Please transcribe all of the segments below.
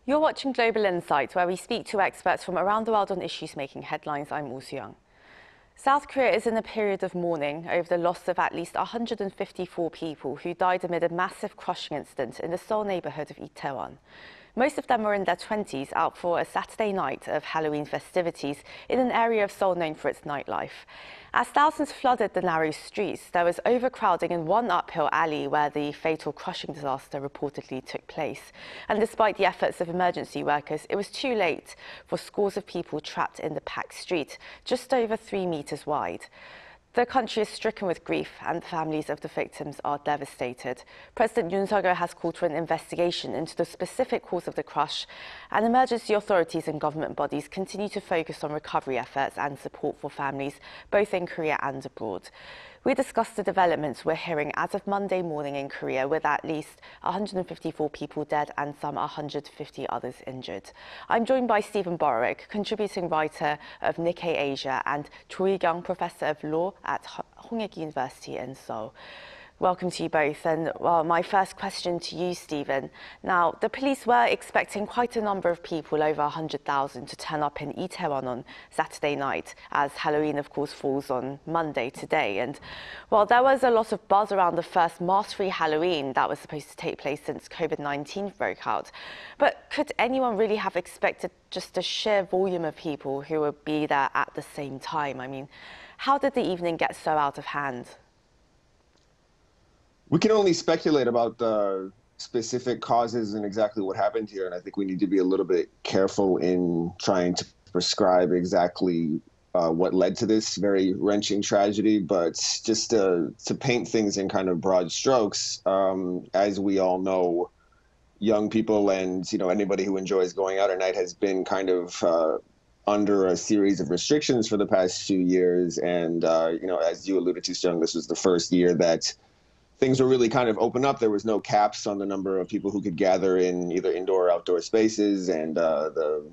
You're watching Global Insight, where we speak to experts from around the world on issues making headlines. I'm Woo Soo-young. South Korea is in a period of mourning over the loss of at least 154 people who died amid a massive crushing incident in the Seoul neighborhood of Itaewon. Most of them were in their 20s, out for a Saturday night of Halloween festivities in an area of Seoul known for its nightlife. As thousands flooded the narrow streets, there was overcrowding in one uphill alley where the fatal crushing disaster reportedly took place. And despite the efforts of emergency workers, it was too late for scores of people trapped in the packed street, just over 3 meters wide. The country is stricken with grief and the families of the victims are devastated. President Yoon Suk-yeol has called for an investigation into the specific cause of the crush, and emergency authorities and government bodies continue to focus on recovery efforts and support for families, both in Korea and abroad. We discussed the developments we're hearing as of Monday morning in Korea, with at least 154 people dead and some 150 others injured. I'm joined by Stephen Borowicz, contributing writer of Nikkei Asia, and Choi Kyung, professor of law at Hongik University in Seoul. Welcome to you both. And well, my first question to you, Stephen. Now, the police were expecting quite a number of people, over 100,000, to turn up in Itaewon on Saturday night, as Halloween, of course, falls on Monday today. And well, there was a lot of buzz around the first mask-free Halloween that was supposed to take place since COVID-19 broke out. But could anyone really have expected just the sheer volume of people who would be there at the same time? I mean, how did the evening get so out of hand? We can only speculate about the specific causes and exactly what happened here. And I think we need to be a little bit careful in trying to prescribe exactly what led to this very wrenching tragedy. But just to paint things in kind of broad strokes, as we all know, young people and anybody who enjoys going out at night has been kind of under a series of restrictions for the past few years. And, as you alluded to, Sung, this was the first year that things were really kind of open up. There was no caps on the number of people who could gather in either indoor or outdoor spaces, and the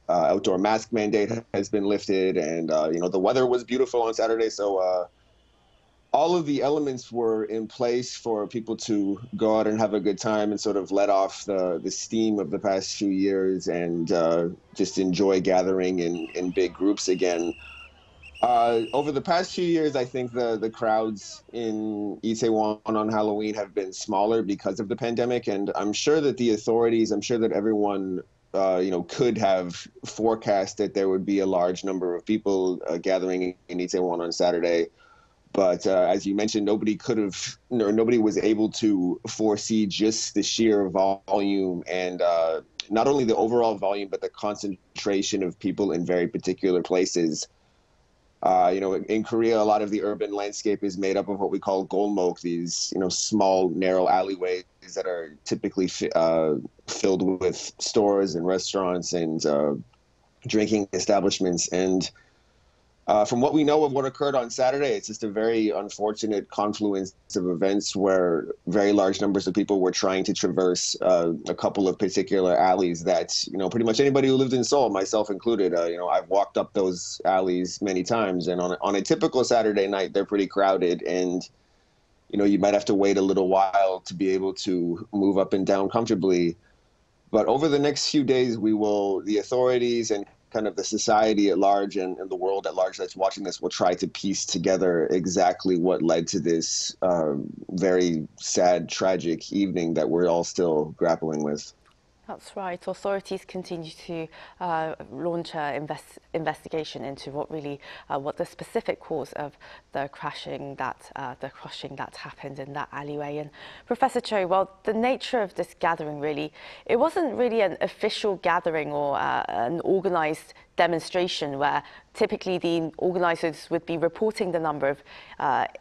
outdoor mask mandate has been lifted, and the weather was beautiful on Saturday. So all of the elements were in place for people to go out and have a good time and sort of let off the steam of the past few years and just enjoy gathering in big groups again. Over the past few years, I think the crowds in Itaewon on Halloween have been smaller because of the pandemic, and I'm sure that the authorities, I'm sure that everyone, could have forecast that there would be a large number of people gathering in Itaewon on Saturday. But as you mentioned, nobody was able to foresee just the sheer volume and not only the overall volume, but the concentration of people in very particular places. In Korea, a lot of the urban landscape is made up of what we call golmok, these, small, narrow alleyways that are typically filled with stores and restaurants and drinking establishments. And from what we know of what occurred on Saturday, it's just a very unfortunate confluence of events where very large numbers of people were trying to traverse a couple of particular alleys that, pretty much anybody who lived in Seoul, myself included, I've walked up those alleys many times. And on a typical Saturday night, they're pretty crowded. And, you might have to wait a little while to be able to move up and down comfortably. But over the next few days, the authorities and kind of the society at large and the world at large that's watching this will try to piece together exactly what led to this very sad, tragic evening that we're all still grappling with. That's right. Authorities continue to launch an investigation into what the specific cause of the crushing that happened in that alleyway. And Professor Cho, well, the nature of this gathering it wasn't really an official gathering or an organised demonstration where typically the organisers would be reporting the number of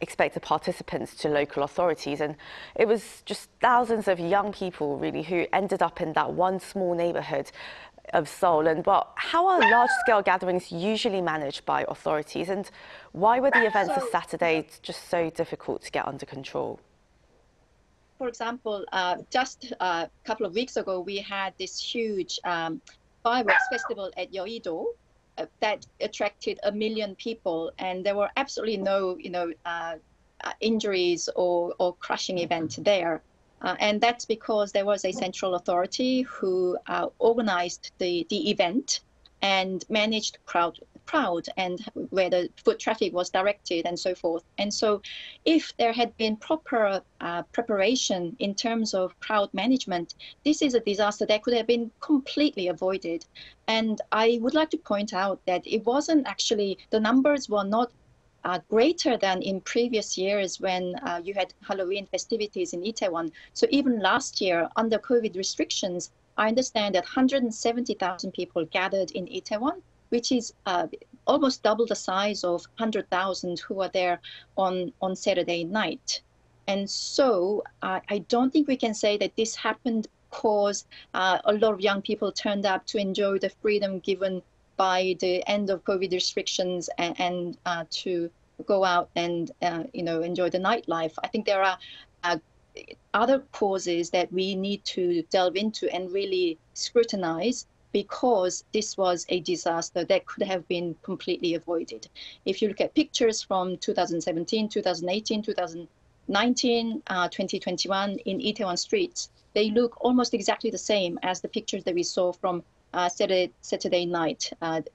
expected participants to local authorities. And it was just thousands of young people who ended up in that one small neighbourhood of Seoul. And how are large-scale gatherings usually managed by authorities? And why were the events of Saturday just so difficult to get under control? For example, just a couple of weeks ago, we had this huge fireworks festival at Yeouido that attracted 1 million people, and there were absolutely no, injuries or crushing event there. And that's because there was a central authority who organized the event and managed crowd and where the foot traffic was directed and so forth. And so if there had been proper preparation in terms of crowd management, this is a disaster that could have been completely avoided. And I would like to point out that it wasn't actually, the numbers were not greater than in previous years when you had Halloween festivities in Itaewon. So even last year, under COVID restrictions, I understand that 170,000 people gathered in Itaewon, which is almost double the size of 100,000 who were there on Saturday night. And so I don't think we can say that this happened because a lot of young people turned up to enjoy the freedom given by the end of COVID restrictions and to go out and enjoy the nightlife. I think there are other causes that we need to delve into and really scrutinize, because this was a disaster that could have been completely avoided. If you look at pictures from 2017, 2018, 2019, 2021 in Itaewon streets, they look almost exactly the same as the pictures that we saw from Saturday night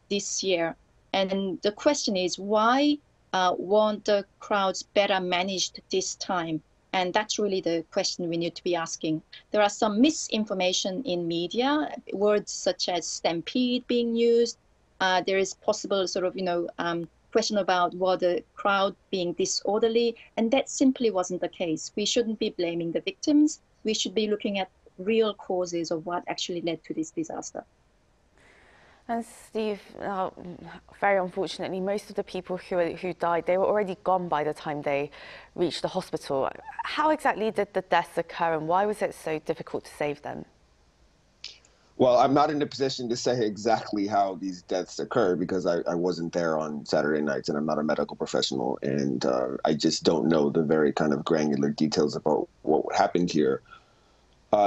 this year. And the question is, why weren't the crowds better managed this time? And that's really the question we need to be asking. There are some misinformation in media, words such as stampede being used. There is possible sort of, question about were the crowd being disorderly, and that simply wasn't the case. We shouldn't be blaming the victims. We should be looking at real causes of what actually led to this disaster. And Steve, very unfortunately, most of the people who died, they were already gone by the time they reached the hospital. How exactly did the deaths occur, and why was it so difficult to save them? Well, I'm not in a position to say exactly how these deaths occurred because I wasn't there on Saturday nights and I'm not a medical professional. And I just don't know the very kind of granular details about what happened here.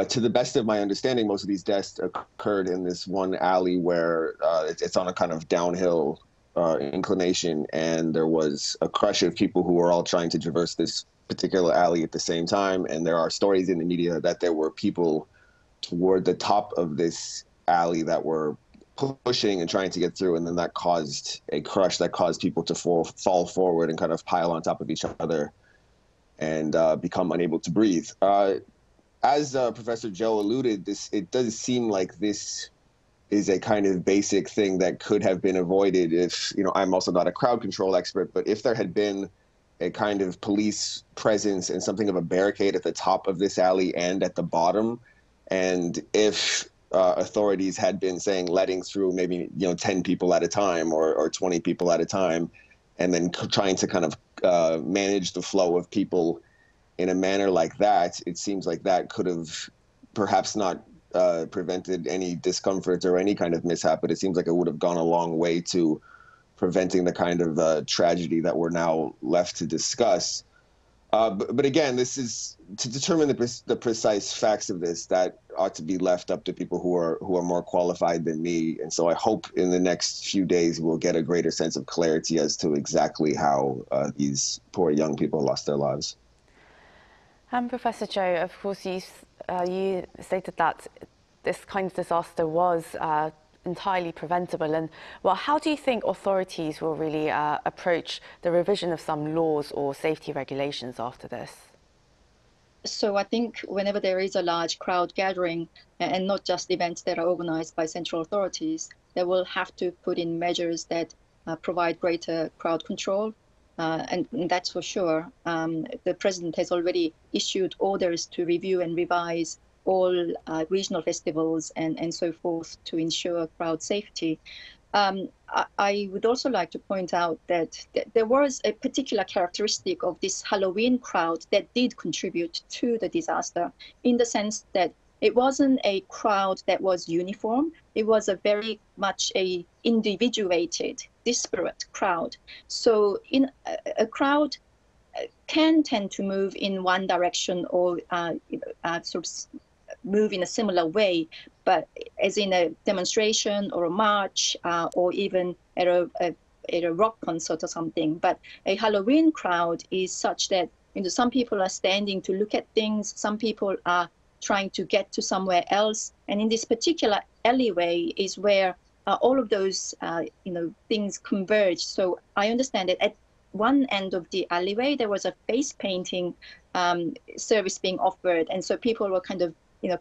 To the best of my understanding, most of these deaths occurred in this one alley where it's on a kind of downhill inclination, and there was a crush of people who were all trying to traverse this particular alley at the same time. And there are stories in the media that there were people toward the top of this alley that were pushing and trying to get through, and then that caused a crush that caused people to fall forward and kind of pile on top of each other and become unable to breathe. As Professor Joe alluded, it does seem like this is a kind of basic thing that could have been avoided if, I'm also not a crowd control expert, but if there had been a kind of police presence and something of a barricade at the top of this alley and at the bottom, and if authorities had been saying letting through maybe 10 people at a time or 20 people at a time, and then trying to kind of manage the flow of people in a manner like that, it seems like that could have perhaps not prevented any discomfort or any kind of mishap, but it seems like it would have gone a long way to preventing the kind of tragedy that we're now left to discuss. But again, this is to determine the precise facts of this. That ought to be left up to people who are more qualified than me. And so I hope in the next few days we'll get a greater sense of clarity as to exactly how these poor young people lost their lives. Professor Cho, of course, you stated that this kind of disaster was entirely preventable. And well, how do you think authorities will really approach the revision of some laws or safety regulations after this? So I think whenever there is a large crowd gathering, and not just events that are organized by central authorities, they will have to put in measures that provide greater crowd control. And that's for sure. The president has already issued orders to review and revise all regional festivals and so forth to ensure crowd safety. I would also like to point out that there was a particular characteristic of this Halloween crowd that did contribute to the disaster, in the sense that it wasn't a crowd that was uniform. It was a very much a individuated, disparate crowd. So in a crowd can tend to move in one direction or sort of move in a similar way, but as in a demonstration or a march or even at a rock concert or something. But a Halloween crowd is such that some people are standing to look at things, some people are trying to get to somewhere else. And in this particular alleyway is where all of those, things converge. So I understand that at one end of the alleyway, there was a face painting service being offered. And so people were kind of,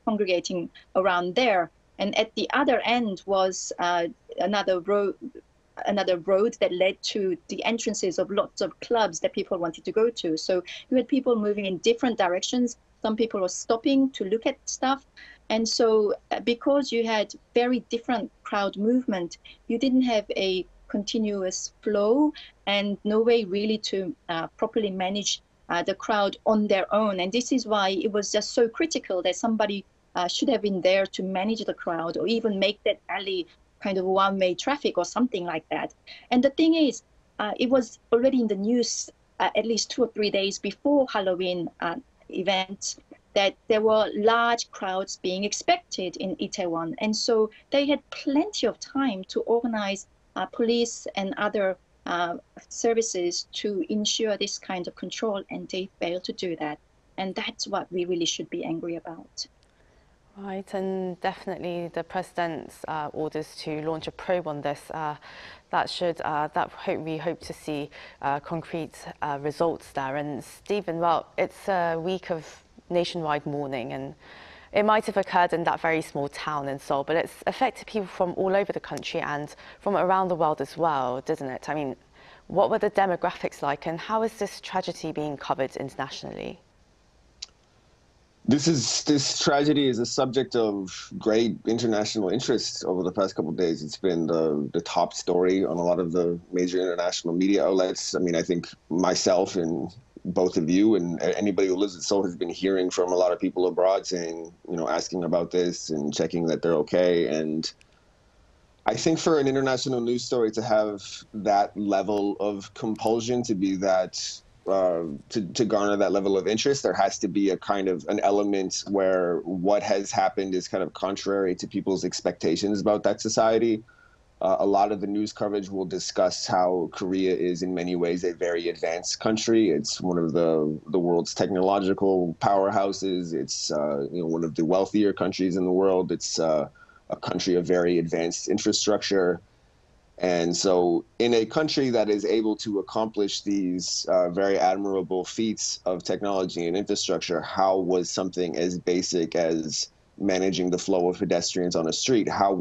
congregating around there. And at the other end was another road that led to the entrances of lots of clubs that people wanted to go to. So you had people moving in different directions. Some people were stopping to look at stuff. And so because you had very different crowd movement, you didn't have a continuous flow and no way really to properly manage the crowd on their own. And this is why it was just so critical that somebody should have been there to manage the crowd or even make that alley kind of one-way traffic or something like that. And the thing is, it was already in the news at least 2 or 3 days before Halloween event that there were large crowds being expected in Itaewon. And so they had plenty of time to organize police and other services to ensure this kind of control, and they failed to do that. And that's what we really should be angry about. Right, and definitely the president's orders to launch a probe on this, we hope to see concrete results there. And Stephen, well, it's a week of nationwide mourning, and it might have occurred in that very small town in Seoul, but it's affected people from all over the country and from around the world as well, didn't it? I mean, what were the demographics like, and how is this tragedy being covered internationally? This tragedy is a subject of great international interest over the past couple of days. It's been the top story on a lot of the major international media outlets. I mean, I think myself and both of you and anybody who lives in Seoul has been hearing from a lot of people abroad saying, asking about this and checking that they're okay. And I think for an international news story to have that level of compulsion, to be that to garner that level of interest, there has to be a kind of an element where what has happened is kind of contrary to people's expectations about that society. A lot of the news coverage will discuss how Korea is in many ways a very advanced country. It's one of the world's technological powerhouses. It's one of the wealthier countries in the world. It's a country of very advanced infrastructure. And so in a country that is able to accomplish these very admirable feats of technology and infrastructure, how was something as basic as managing the flow of pedestrians on a street, how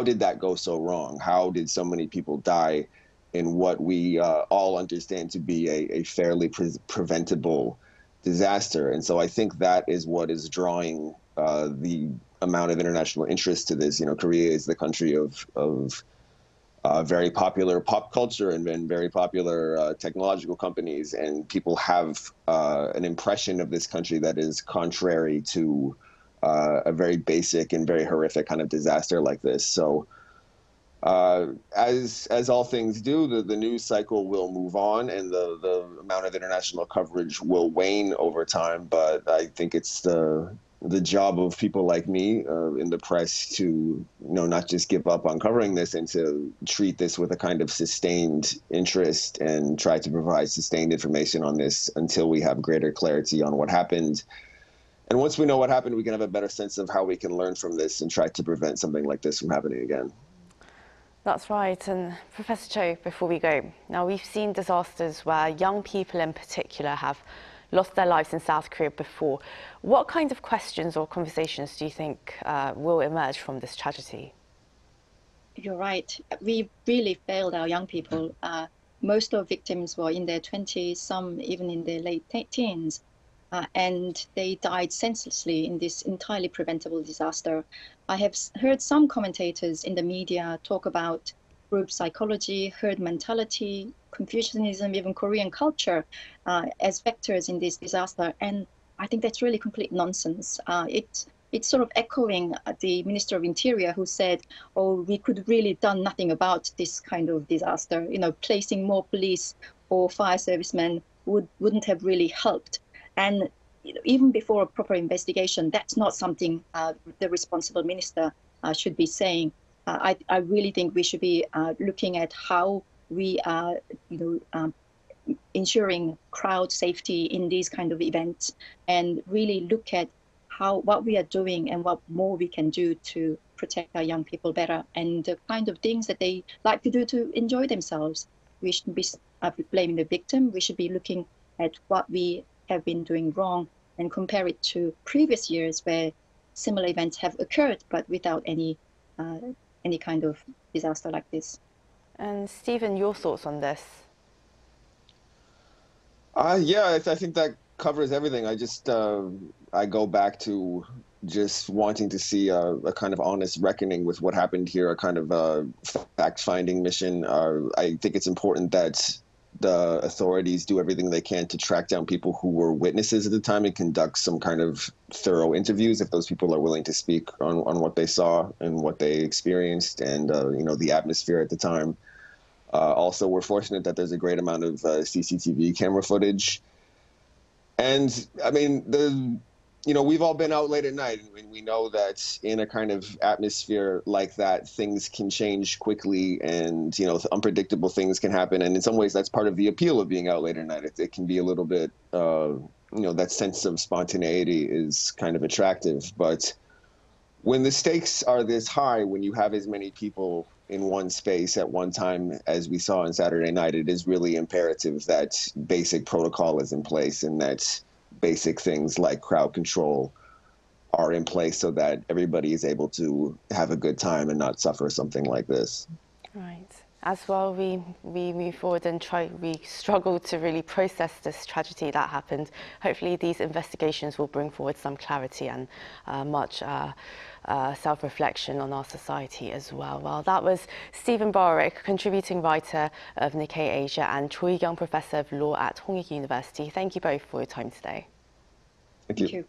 did that go so wrong? How did so many people die in what we all understand to be a fairly preventable disaster? And so I think that is what is drawing the amount of international interest to this. Korea is the country of very popular pop culture and very popular technological companies, and people have an impression of this country that is contrary to a very basic and very horrific kind of disaster like this. So as all things do, the news cycle will move on and the amount of international coverage will wane over time. But I think it's the job of people like me in the press to not just give up on covering this and to treat this with a kind of sustained interest and try to provide sustained information on this until we have greater clarity on what happened. And once we know what happened, we can have a better sense of how we can learn from this and try to prevent something like this from happening again. That's right. And Professor Cho, before we go, now we've seen disasters where young people in particular have lost their lives in South Korea before. What kind of questions or conversations do you think will emerge from this tragedy? You're right. We really failed our young people. Most of victims were in their 20s, some even in their late teens. And they died senselessly in this entirely preventable disaster. I have heard some commentators in the media talk about group psychology, herd mentality, Confucianism, even Korean culture as factors in this disaster. And I think that's really complete nonsense. It's sort of echoing the Minister of Interior who said, oh, we could really done nothing about this kind of disaster. Placing more police or fire servicemen wouldn't have really helped. And even before a proper investigation, that's not something the responsible minister should be saying. I really think we should be looking at how we ensuring crowd safety in these kind of events, and really look at what we are doing and what more we can do to protect our young people better, and the kind of things that they like to do to enjoy themselves. We shouldn't be blaming the victim. We should be looking at what we have been doing wrong and compare it to previous years where similar events have occurred, but without any kind of disaster like this. And Stephen, your thoughts on this? Yeah, I think that covers everything. I go back to just wanting to see a kind of honest reckoning with what happened here, a kind of fact-finding mission. I think it's important that the authorities do everything they can to track down people who were witnesses at the time and conduct some kind of thorough interviews if those people are willing to speak on what they saw and what they experienced and, the atmosphere at the time. Also, we're fortunate that there's a great amount of CCTV camera footage. And I mean, we've all been out late at night, and we know that in a kind of atmosphere like that, things can change quickly, and unpredictable things can happen. And in some ways, that's part of the appeal of being out late at night. It can be a little bit, that sense of spontaneity is kind of attractive. But when the stakes are this high, when you have as many people in one space at one time as we saw on Saturday night, it is really imperative that basic protocol is in place and that basic things like crowd control are in place so that everybody is able to have a good time and not suffer something like this. Right. As well, we move forward and we struggle to really process this tragedy that happened. Hopefully these investigations will bring forward some clarity and much self-reflection on our society as well. Well, that was Stephen Borick, contributing writer of Nikkei Asia, and Choi Young, Professor of Law at Hongik University. Thank you both for your time today. Thank you. Thank you.